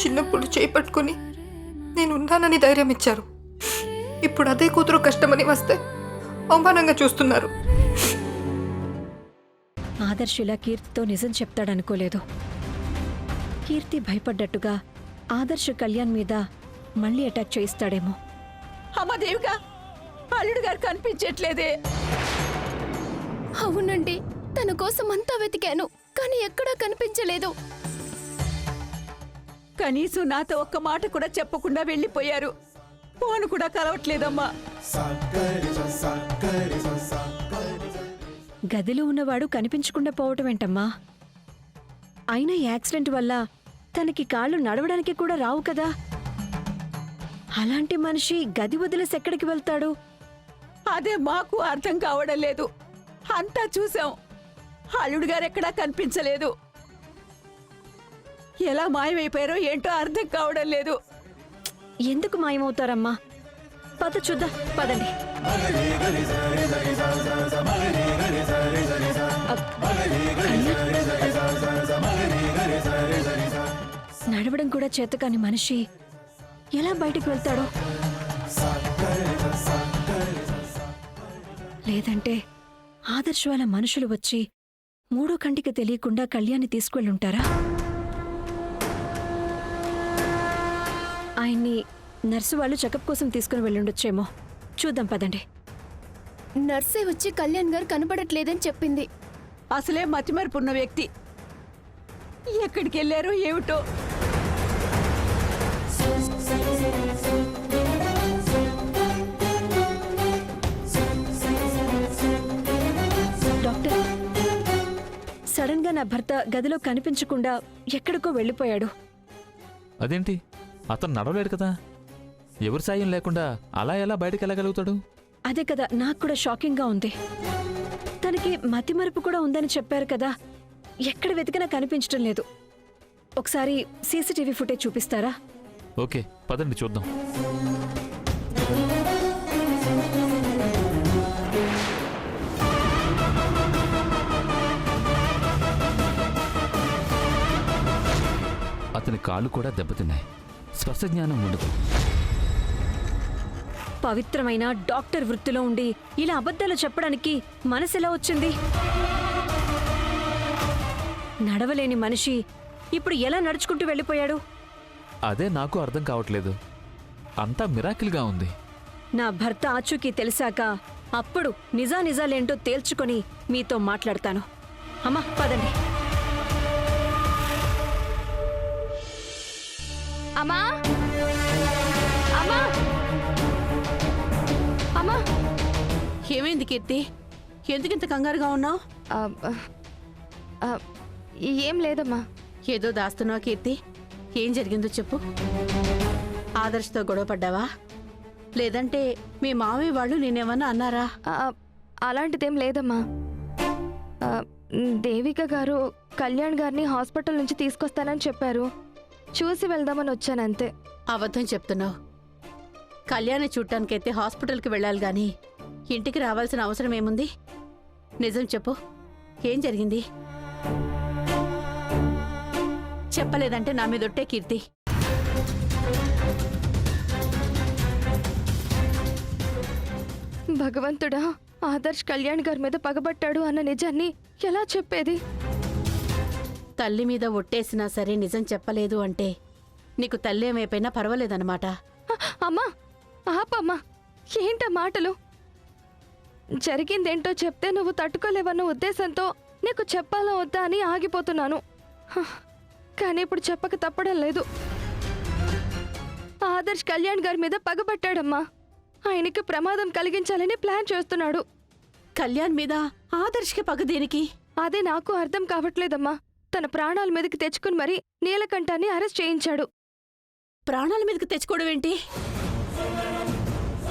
చిన్నప్పుడు చేపట్టుకుని నేను ఉన్నానని ధైర్యం ఇచ్చారు. ఇప్పుడు అదే కూతురు కష్టమని వస్తే అవమానంగా చూస్తున్నారు. ఆదర్శ్ ఇలా కీర్తితో నిజం చెప్తాడనుకోలేదు. కీర్తి భయపడ్డట్టుగా ఆదర్శ్ కళ్యాణ్ మీద మళ్ళీ అటాక్ చేయిస్తాడేమో. అమ్మా దేవిగా, అల్లుడు గారు కనిపించట్లేదే. అవునండి, తన కోసం అంతా వెతికాను, కానీ ఎక్కడా కనిపించలేదు. కనీసం నాతో ఒక్క మాట కూడా చెప్పకుండా వెళ్ళిపోయారు. ఫోన్ కూడా కలవట్లేదమ్మా. గదిలో ఉన్నవాడు కనిపించకుండా పోవటం ఏంటమ్మా? అయినా యాక్సిడెంట్ వల్ల తనకి కాళ్ళు నడవడానికి కూడా రావు కదా. అలాంటి మనిషి గది వదిలేసి ఎక్కడికి వెళ్తాడు? అదే మాకు అర్థం కావడం లేదు. అంతా చూసాం, అల్లుడు గారు ఎక్కడా కనిపించలేదు. ఎలా మాయమైపోయారో ఏంటో అర్థం కావడం లేదు. ఎందుకు మాయమవుతారమ్మా? పద చూద్దాం, పదండి. నడవడం కూడా చేతకాని మనిషి ఎలా బయటికి వెళ్తాడో? లేదంటే ఆదర్శ్ వాళ్ళ మనుషులు వచ్చి మూడో కంటికి తెలియకుండా కళ్యాణ్ని తీసుకువెళ్ళుంటారా? ఆయన్ని నర్సు వాళ్ళు చెకప్ కోసం తీసుకుని వెళ్ళుండొచ్చేమో. చూద్దాం, పదండి. నర్సే వచ్చి కళ్యాణ్ గారు కనబడట్లేదని చెప్పింది. అసలే మతిమరుపున్న వ్యక్తి ఎక్కడికి వెళ్ళారో ఏమిటో. డాక్టర్, సడన్ గా నా భర్త గదిలో కనిపించకుండా ఎక్కడికో వెళ్ళిపోయాడు. అదేంటి, అతను నడవలేడు కదా? ఎవరి సాయం లేకుండా అలా ఎలా బయటకు వెళ్ళగలుగుతాడు? అదే కదా నాకు కూడా షాకింగ్ గా ఉంది. తనకి మతిమరుపు కూడా ఉందని చెప్పారు కదా, ఎక్కడ వెతికినా కనిపించడం లేదు. ఒకసారి సీసీటీవీ ఫుటేజ్ చూపిస్తారా? ఓకే, పదండి చూద్దాం. అతని కాళ్ళు కూడా దెబ్బతిన్నాయి. స్పర్శ జ్ఞానం ఉండదు. పవిత్రమైన డాక్టర్ వృత్తిలో ఉండి ఇలా అబద్ధాలు చెప్పడానికి మనసెలా వచ్చింది? నడవలేని మనిషి ఇప్పుడు ఎలా నడుచుకుంటూ వెళ్ళిపోయాడు? అదే నాకు అర్థం కావట్లేదు. అంతా మిరాకిల్గా ఉంది. నా భర్త ఆచూకీ తెలిసాక అప్పుడు నిజాలేంటో తేల్చుకొని మీతో మాట్లాడతాను. అమ్మా, పదండి. అమ్మా, అమ్మా, అమ్మా. ఏమైంది కీర్తి? ఎందుకింత కంగారుగా ఉన్నావు? ఏం లేదమ్మా. ఏదో దాస్తున్నావు కీర్తి. ఏం జరిగిందో చెప్పు. ఆదర్శ్తో గొడవ పడ్డావా? లేదంటే మీ మామయ్య వాళ్ళు నేనేమన్నా అన్నారా? అలాంటిదేం లేదమ్మా. దేవిక గారు కళ్యాణ్ గారిని హాస్పిటల్ నుంచి తీసుకొస్తానని చెప్పారు. చూసి వెళ్దామని వచ్చానంతే. అబద్ధం చెప్తున్నావు. కళ్యాణి చూడటానికైతే హాస్పిటల్కి వెళ్ళాలి గాని ఇంటికి రావాల్సిన అవసరం ఏముంది? నిజం చెప్పు, ఏం జరిగింది? చెప్పలేదంటే నా మీదొట్టే కీర్తి. భగవంతుడా, ఆదర్శ్ కళ్యాణ్ గారి మీద పగబట్టాడు అన్న నిజాన్ని ఎలా చెప్పేది? తల్లి మీద ఒట్టేసినా సరే నిజం చెప్పలేదు అంటే నీకు తల్లేమైపోయినా పర్వాలేదన్నమాట. అమ్మా, ఆపమ్మా. ఏంటా మాటలు? జరిగిందేంటో చెప్తే నువ్వు తట్టుకోలేవన్న ఉద్దేశంతో నీకు చెప్పాలా వద్దా అని ఆగిపోతున్నాను. కానీ ఇప్పుడు చెప్పక తప్పడం లేదు. ఆదర్శ్ కళ్యాణ్ గారి మీద పగబట్టాడమ్మా. ఆయనకి ప్రమాదం కలిగించాలని ప్లాన్ చేస్తున్నాడు. కళ్యాణ్ మీద ఆదర్శ్కి పగ దేనికి? అదే నాకు అర్థం కావట్లేదమ్మా. తన ప్రాణాల మీదకి తెచ్చుకుని మరీ నీలకంఠాన్ని అరెస్ట్ చేయించాడు. ప్రాణాల మీదకి తెచ్చుకోవడం ఏంటి?